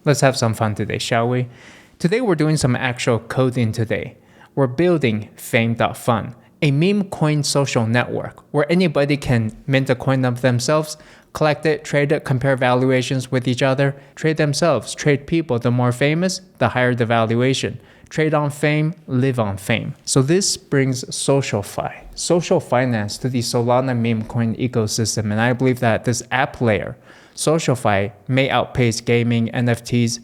Let's have some fun today, shall we? Today we're doing some actual coding today. We're building Fame.fun, a meme coin social network where anybody can mint a coin of themselves, collect it, trade it, compare valuations with each other, trade themselves, trade people. The more famous, the higher the valuation. Trade on fame, live on fame. So this brings social finance to the Solana meme coin ecosystem. And I believe that this app layer, SocialFi, may outpace gaming, NFTs.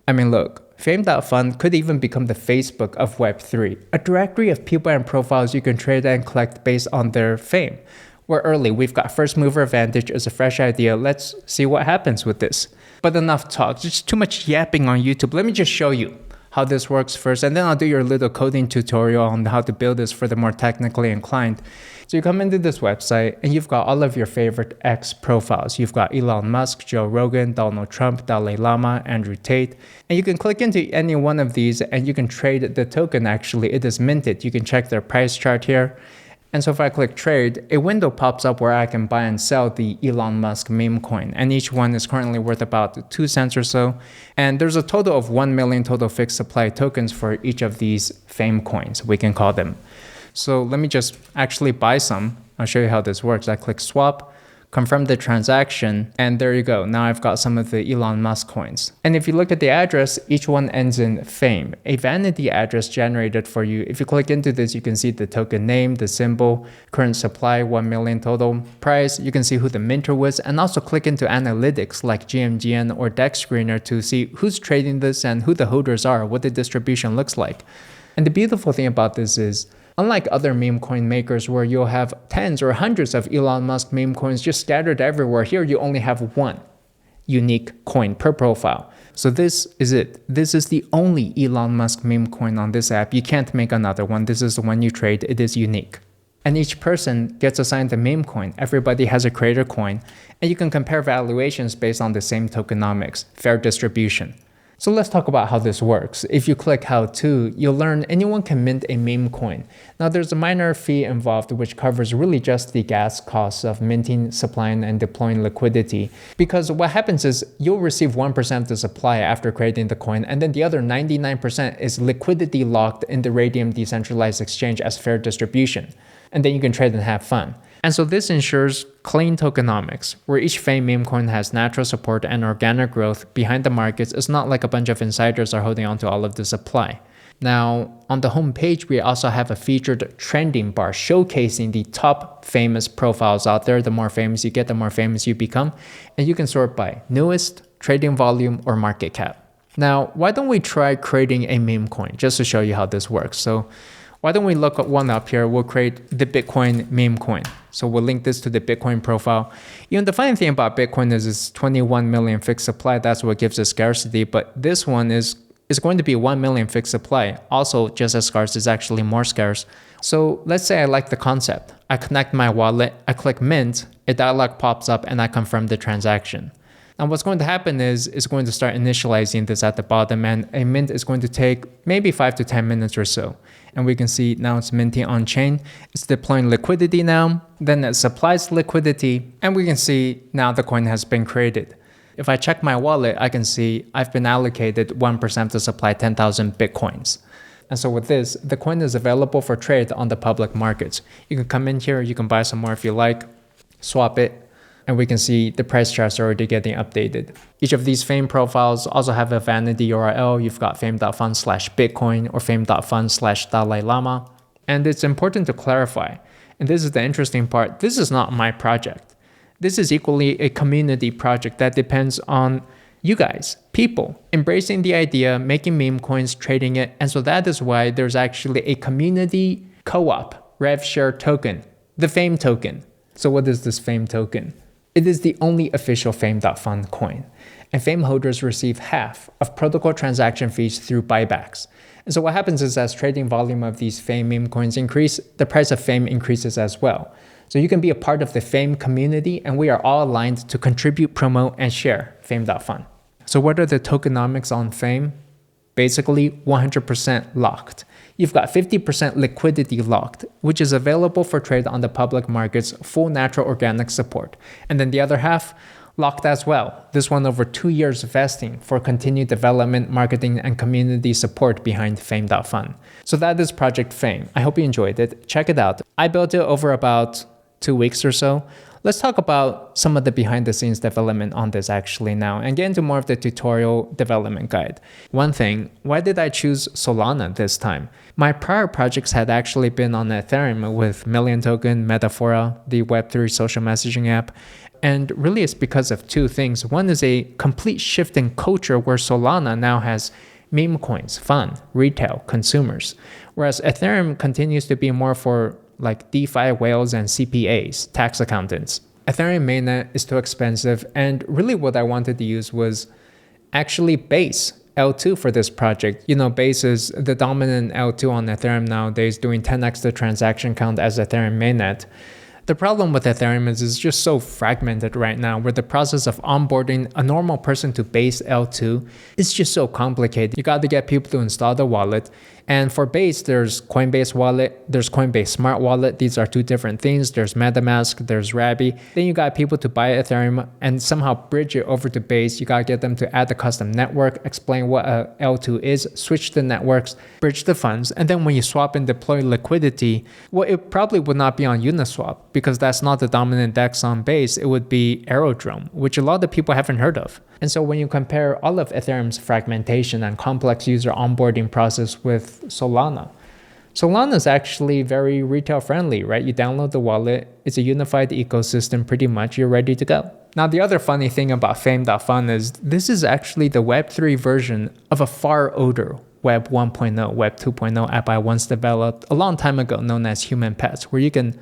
I mean, look, Fame.fun could even become the Facebook of web3, a directory of people and profiles you can trade and collect based on their fame. We're early, we've got first mover advantage, it's a fresh idea. Let's see what happens with this. But enough talk, just too much yapping on YouTube. Let me just show you how this works first, and then I'll do your little coding tutorial on how to build this for the more technically inclined. So you come into this website and you've got all of your favorite X profiles. You've got Elon Musk, Joe Rogan, Donald Trump, Dalai Lama, Andrew Tate. And you can click into any one of these and you can trade the token actually. It is minted. You can check their price chart here. And so if I click trade, a window pops up where I can buy and sell the Elon Musk meme coin. And each one is currently worth about 2 cents or so. And there's a total of 1 million total fixed supply tokens for each of these fame coins, we can call them. So let me just actually buy some. I'll show you how this works. I click swap, confirm the transaction, and there you go. Now I've got some of the Elon Musk coins. And if you look at the address, each one ends in fame, a vanity address generated for you. If you click into this, you can see the token name, the symbol, current supply, 1 million total price. You can see who the minter was, and also click into analytics like GMGN or DEX Screener to see who's trading this and who the holders are, what the distribution looks like. And the beautiful thing about this is, unlike other meme coin makers where you'll have tens or hundreds of Elon Musk meme coins just scattered everywhere, here you only have one unique coin per profile. So this is it. This is the only Elon Musk meme coin on this app. You can't make another one. This is the one you trade. It is unique. And each person gets assigned a meme coin. Everybody has a creator coin. And you can compare valuations based on the same tokenomics, fair distribution. So let's talk about how this works. If you click how to, you'll learn anyone can mint a meme coin. Now there's a minor fee involved which covers really just the gas costs of minting, supplying, and deploying liquidity. Because what happens is you'll receive 1% of the supply after creating the coin, and then the other 99% is liquidity locked in the Radium decentralized exchange as fair distribution. And then you can trade and have fun. And so this ensures clean tokenomics, where each Fame meme coin has natural support and organic growth behind the markets. It's not like a bunch of insiders are holding onto all of the supply. Now, on the home page, we also have a featured trending bar showcasing the top famous profiles out there. The more famous you get, the more famous you become. And you can sort by newest, trading volume, or market cap. Now, why don't we try creating a meme coin just to show you how this works? So why don't we look at one up here? We'll create the Bitcoin meme coin. So we'll link this to the Bitcoin profile. You know, the funny thing about Bitcoin is it's 21 million fixed supply. That's what gives it scarcity. But this one is going to be 1 million fixed supply. Also just as scarce, is actually more scarce. So let's say I like the concept. I connect my wallet, I click mint, a dialog pops up, and I confirm the transaction. Now what's going to happen is it's going to start initializing this at the bottom, and a mint is going to take maybe 5 to 10 minutes or so. And we can see now it's minting on chain. It's deploying liquidity now, then it supplies liquidity, and we can see now the coin has been created. If I check my wallet, I can see I've been allocated 1% to supply 10,000 Bitcoins. And so with this, the coin is available for trade on the public markets. You can come in here, you can buy some more if you like, swap it, and we can see the price charts are already getting updated. Each of these Fame profiles also have a vanity URL. You've got fame.fun/Bitcoin or fame.fun/Dalai Lama. And it's important to clarify, and this is the interesting part, this is not my project. This is equally a community project that depends on you guys, people, embracing the idea, making meme coins, trading it. And so that is why there's actually a community co-op rev share token, the Fame token. So what is this Fame token? It is the only official Fame.fun coin, and Fame holders receive half of protocol transaction fees through buybacks. And so what happens is as trading volume of these Fame meme coins increase, the price of Fame increases as well. So you can be a part of the Fame community, and we are all aligned to contribute, promote, and share Fame.fun. So what are the tokenomics on Fame? Basically 100% locked. You've got 50% liquidity locked, which is available for trade on the public markets, full natural organic support. And then the other half, locked as well. This one over 2 years vesting for continued development, marketing, and community support behind Fame.fun. So that is Project Fame. I hope you enjoyed it. Check it out. I built it over about 2 weeks or so. Let's talk about some of the behind the scenes development on this actually now and get into more of the tutorial development guide. One thing, why did I choose Solana this time? My prior projects had actually been on Ethereum with Million Token, Metaphora, the web3 social messaging app. And really it's because of two things. One is a complete shift in culture where Solana now has Memecoins, fun, retail, consumers. Whereas Ethereum continues to be more for like DeFi whales and CPAs, tax accountants. Ethereum mainnet is too expensive, and really what I wanted to use was actually Base L2 for this project. You know, Base is the dominant L2 on Ethereum nowadays, doing 10x the transaction count as Ethereum mainnet. The problem with Ethereum is it's just so fragmented right now, where the process of onboarding a normal person to Base L2 is just so complicated. You got to get people to install the wallet. And for Base, there's Coinbase Wallet, there's Coinbase Smart Wallet. These are two different things. There's MetaMask, there's Rabby. Then you got people to buy Ethereum and somehow bridge it over to Base. You got to get them to add the custom network, explain what a L2 is, switch the networks, bridge the funds. And then when you swap and deploy liquidity, well, it probably would not be on Uniswap because that's not the dominant DEX on Base. It would be Aerodrome, which a lot of people haven't heard of. And so when you compare all of Ethereum's fragmentation and complex user onboarding process with Solana is actually very retail friendly, right? You download the wallet, it's a unified ecosystem pretty much, you're ready to go. Now the other funny thing about Fame.fun is this is actually the web3 version of a far older Web 1.0, Web 2.0 app I once developed a long time ago known as Human Pets, where you can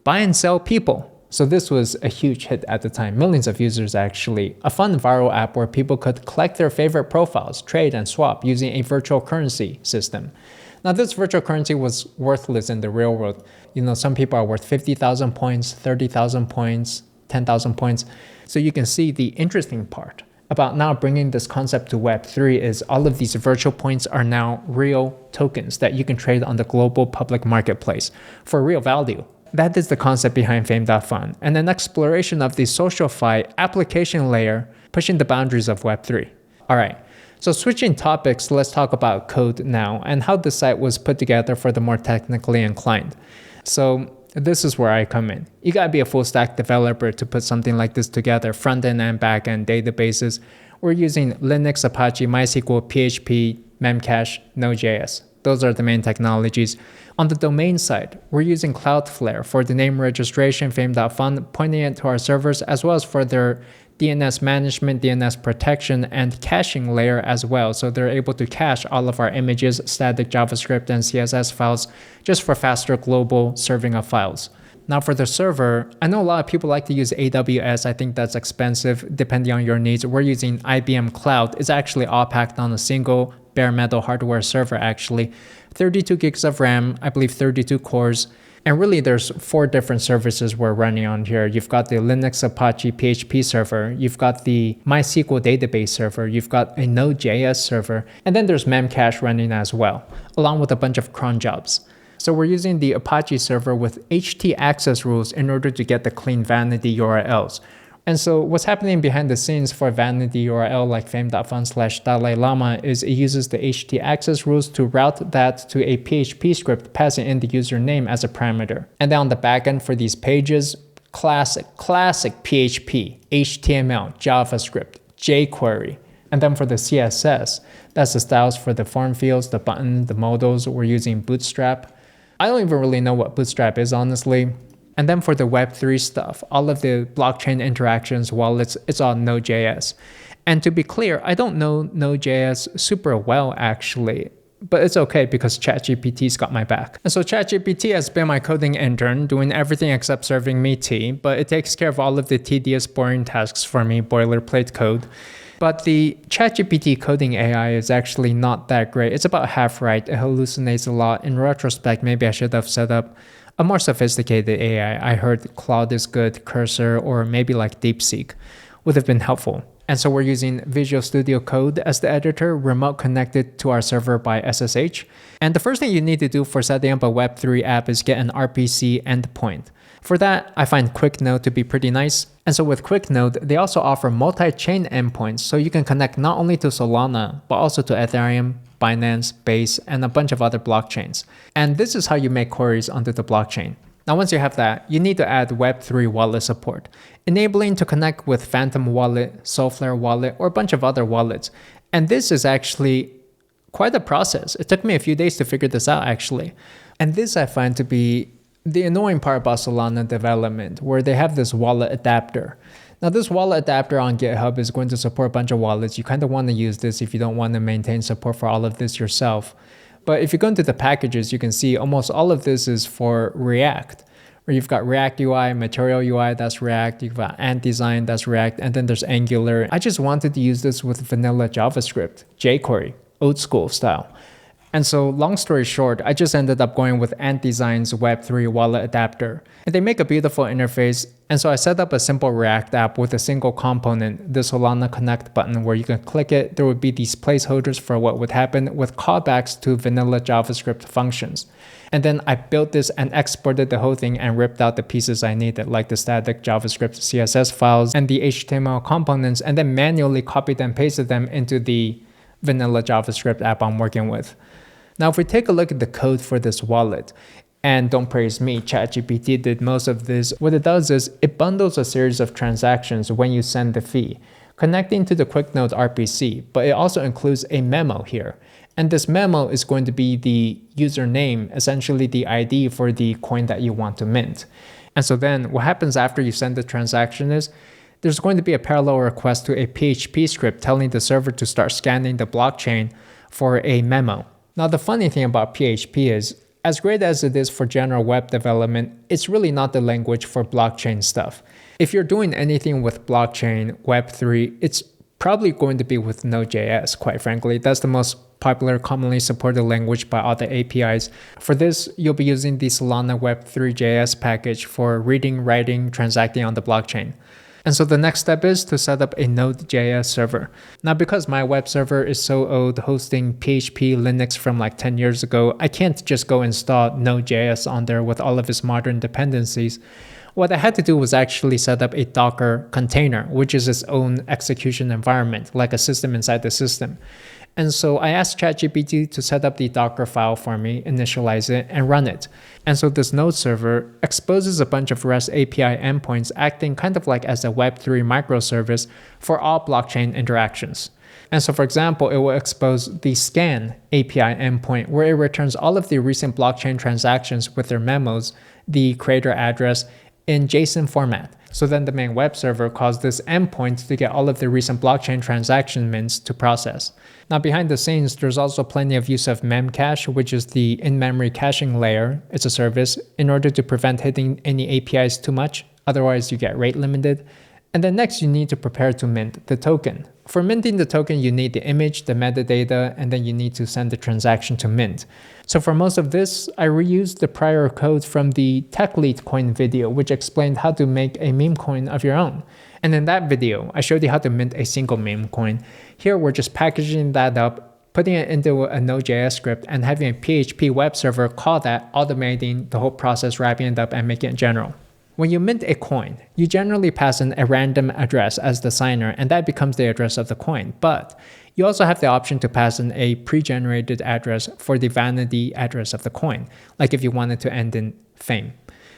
buy and sell people. So this was a huge hit at the time, millions of users actually. A fun viral app where people could collect their favorite profiles, trade and swap using a virtual currency system. Now this virtual currency was worthless in the real world. You know, some people are worth 50,000 points, 30,000 points, 10,000 points. So you can see the interesting part about now bringing this concept to Web3 is all of these virtual points are now real tokens that you can trade on the global public marketplace for real value. That is the concept behind Fame.fun, and an exploration of the SocialFi application layer pushing the boundaries of Web3. All right, so switching topics, let's talk about code now and how the site was put together for the more technically inclined. So this is where I come in. You gotta be a full stack developer to put something like this together, front-end and back-end databases. We're using Linux, Apache, MySQL, PHP, Memcache, Node.js. Those are the main technologies. On the domain side, we're using Cloudflare for the name registration, Fame.fun, pointing it to our servers, as well as for their DNS management, DNS protection, and caching layer as well. So they're able to cache all of our images, static JavaScript, and CSS files just for faster global serving of files. Now for the server, I know a lot of people like to use AWS. I think that's expensive depending on your needs. We're using IBM Cloud. It's actually all packed on a single bare metal hardware server actually. 32 gigs of RAM, I believe 32 cores. And really there's 4 different services we're running on here. You've got the Linux, Apache, PHP server. You've got the MySQL database server. You've got a Node.js server. And then there's Memcache running as well, along with a bunch of cron jobs. So we're using the Apache server with HT access rules in order to get the clean vanity URLs. And so what's happening behind the scenes for vanity URL like fame.fun/Dalai Lama is it uses the HT access rules to route that to a PHP script passing in the username as a parameter. And then on the backend for these pages, classic PHP, HTML, JavaScript, jQuery. And then for the CSS, that's the styles for the form fields, the button, the modals. We're using Bootstrap. I don't even really know what Bootstrap is, honestly. And then for the Web3 stuff, all of the blockchain interactions, wallets, it's all Node.js. And to be clear, I don't know Node.js super well, actually. But it's okay because ChatGPT's got my back. And so ChatGPT has been my coding intern, doing everything except serving me tea. But it takes care of all of the tedious, boring tasks for me, boilerplate code. But the ChatGPT coding AI is actually not that great. It's about half right. It hallucinates a lot. In retrospect, maybe I should have set up a more sophisticated AI. I heard Claude is good, Cursor, or maybe like DeepSeek would have been helpful. And so we're using Visual Studio Code as the editor, remote connected to our server by SSH. And the first thing you need to do for setting up a Web3 app is get an RPC endpoint. For that, I find QuickNode to be pretty nice. And so with QuickNode, they also offer multi-chain endpoints, so you can connect not only to Solana, but also to Ethereum, Binance, Base, and a bunch of other blockchains. And this is how you make queries onto the blockchain. Now, once you have that, you need to add web3 wallet support, enabling to connect with Phantom Wallet, Soulflare Wallet, or a bunch of other wallets. And this is actually quite a process. It took me a few days to figure this out, actually. And this I find to be the annoying part about Solana development, where they have this wallet adapter. Now, this wallet adapter on GitHub is going to support a bunch of wallets. You kind of want to use this if you don't want to maintain support for all of this yourself. But if you go into the packages, you can see almost all of this is for React, where you've got React UI, Material UI, that's React, you've got Ant Design, that's React, and then there's Angular. I just wanted to use this with vanilla JavaScript, jQuery, old school style. And so long story short, I just ended up going with Ant Design's Web3 wallet adapter. And they make a beautiful interface. And so I set up a simple React app with a single component, the Solana Connect button, where you can click it. There would be these placeholders for what would happen with callbacks to vanilla JavaScript functions. And then I built this and exported the whole thing and ripped out the pieces I needed, like the static JavaScript CSS files and the HTML components, and then manually copied and pasted them into the vanilla JavaScript app I'm working with. Now, if we take a look at the code for this wallet, and don't praise me, ChatGPT did most of this, what it does is it bundles a series of transactions when you send the fee, connecting to the QuickNode RPC, but it also includes a memo here. And this memo is going to be the username, essentially the ID for the coin that you want to mint. And so then what happens after you send the transaction is there's going to be a parallel request to a PHP script telling the server to start scanning the blockchain for a memo. Now, the funny thing about PHP is, as great as it is for general web development, it's really not the language for blockchain stuff. If you're doing anything with blockchain, Web3, it's probably going to be with Node.js, quite frankly. That's the most popular, commonly supported language by all the APIs. For this, you'll be using the Solana Web3.js package for reading, writing, transacting on the blockchain. And so the next step is to set up a Node.js server. Now, because my web server is so old, hosting PHP Linux from like 10 years ago, I can't just go install Node.js on there with all of its modern dependencies. What I had to do was actually set up a Docker container, which is its own execution environment, like a system inside the system. And so I asked ChatGPT to set up the Docker file for me, initialize it, and run it. And so this Node server exposes a bunch of REST API endpoints acting kind of like as a Web3 microservice for all blockchain interactions. And so for example, it will expose the scan API endpoint where it returns all of the recent blockchain transactions with their memos, the creator address, in JSON format. So then the main web server calls this endpoint to get all of the recent blockchain transaction mints to process. Now behind the scenes, there's also plenty of use of Memcache, which is the in-memory caching layer. It's a service in order to prevent hitting any APIs too much. Otherwise, you get rate limited. And then next, you need to prepare to mint the token. For minting the token, you need the image, the metadata, and then you need to send the transaction to mint. So for most of this, I reused the prior code from the Tech Lead coin video, which explained how to make a meme coin of your own. And in that video, I showed you how to mint a single meme coin. Here, we're just packaging that up, putting it into a Node.js script, and having a PHP web server call that, automating the whole process, wrapping it up, and making it general. When you mint a coin, you generally pass in a random address as the signer, and that becomes the address of the coin. But you also have the option to pass in a pre-generated address for the vanity address of the coin, like if you wanted to end in Fame.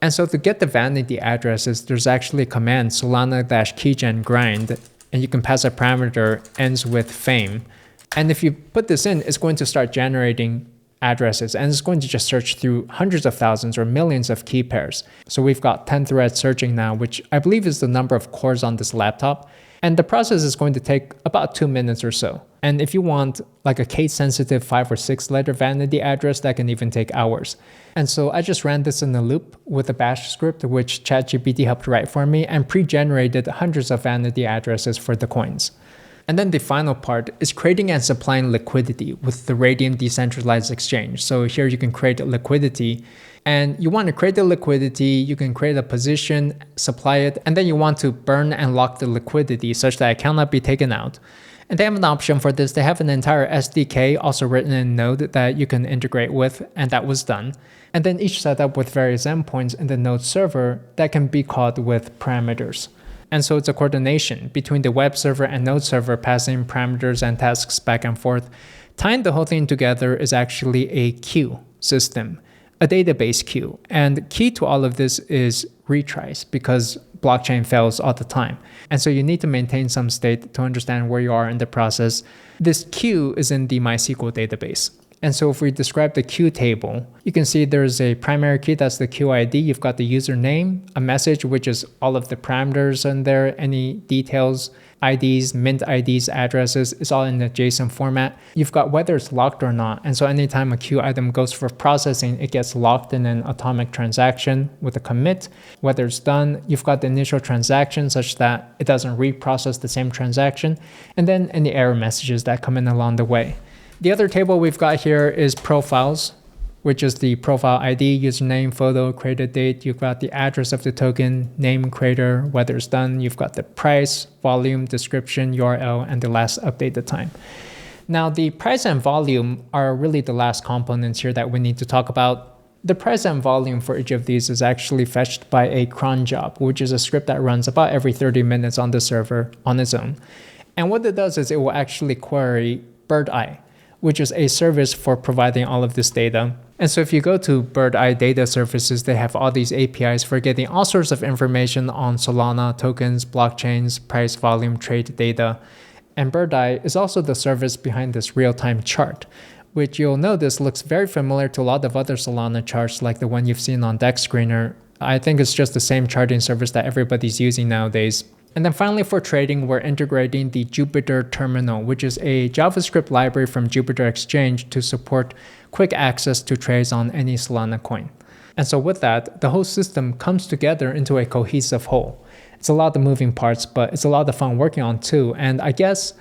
And so to get the vanity addresses, there's actually a command solana-keygen grind, and you can pass a parameter ends with Fame. And if you put this in, it's going to start generating addresses, and it's going to just search through hundreds of thousands or millions of key pairs. So we've got 10 threads searching now, which I believe is the number of cores on this laptop. And the process is going to take about 2 minutes or so. And if you want like a case-sensitive 5 or 6 letter vanity address, that can even take hours. And so I just ran this in a loop with a bash script, which ChatGPT helped write for me, and pre-generated hundreds of vanity addresses for the coins. And then the final part is creating and supplying liquidity with the Radium decentralized exchange. So here you can create liquidity, and you want to create the liquidity, you can create a position, supply it, and then you want to burn and lock the liquidity such that it cannot be taken out. And they have an option for this. They have an entire SDK also written in Node that you can integrate with, and that was done. And then each set up with various endpoints in the Node server that can be called with parameters. And so it's a coordination between the web server and Node server passing parameters and tasks back and forth. Tying the whole thing together is actually a queue system, a database queue. And key to all of this is retries, because blockchain fails all the time. And so you need to maintain some state to understand where you are in the process. This queue is in the MySQL database. And so if we describe the queue table, you can see there's a primary key, that's the queue ID. You've got the username, a message, which is all of the parameters in there, any details, IDs, mint IDs, addresses, it's all in the JSON format. You've got whether it's locked or not. And so anytime a queue item goes for processing, it gets locked in an atomic transaction with a commit. Whether it's done, you've got the initial transaction such that it doesn't reprocess the same transaction. And then any error messages that come in along the way. The other table we've got here is profiles, which is the profile ID, username, photo, created date. You've got the address of the token, name, creator, whether it's done. You've got the price, volume, description, URL, and the last updated time. Now, the price and volume are really the last components here that we need to talk about. The price and volume for each of these is actually fetched by a cron job, which is a script that runs about every 30 minutes on the server on its own. And what it does is it will actually query BirdEye, which is a service for providing all of this data. And so if you go to BirdEye data services, they have all these APIs for getting all sorts of information on Solana, tokens, blockchains, price, volume, trade data. And BirdEye is also the service behind this real-time chart, which you'll notice looks very familiar to a lot of other Solana charts like the one you've seen on Dex Screener. I think it's just the same charting service that everybody's using nowadays. And then finally for trading, we're integrating the Jupyter Terminal, which is a JavaScript library from Jupyter Exchange to support quick access to trades on any Solana coin. And so with that, the whole system comes together into a cohesive whole. It's a lot of moving parts, but it's a lot of fun working on too. And I guess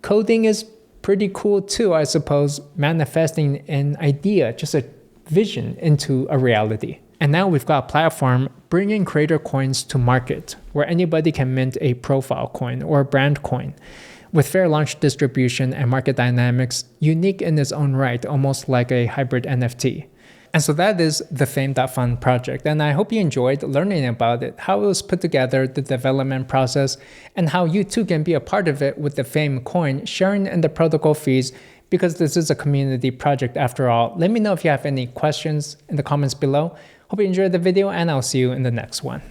coding is pretty cool too, I suppose, manifesting an idea, just a vision into a reality. And now we've got a platform bringing creator coins to market where anybody can mint a profile coin or a brand coin with fair launch distribution and market dynamics unique in its own right, almost like a hybrid NFT. And so that is the Fame.fun project. And I hope you enjoyed learning about it, how it was put together, the development process, and how you too can be a part of it with the Fame coin, sharing in the protocol fees, because this is a community project after all. Let me know if you have any questions in the comments below. Hope you enjoyed the video, and I'll see you in the next one.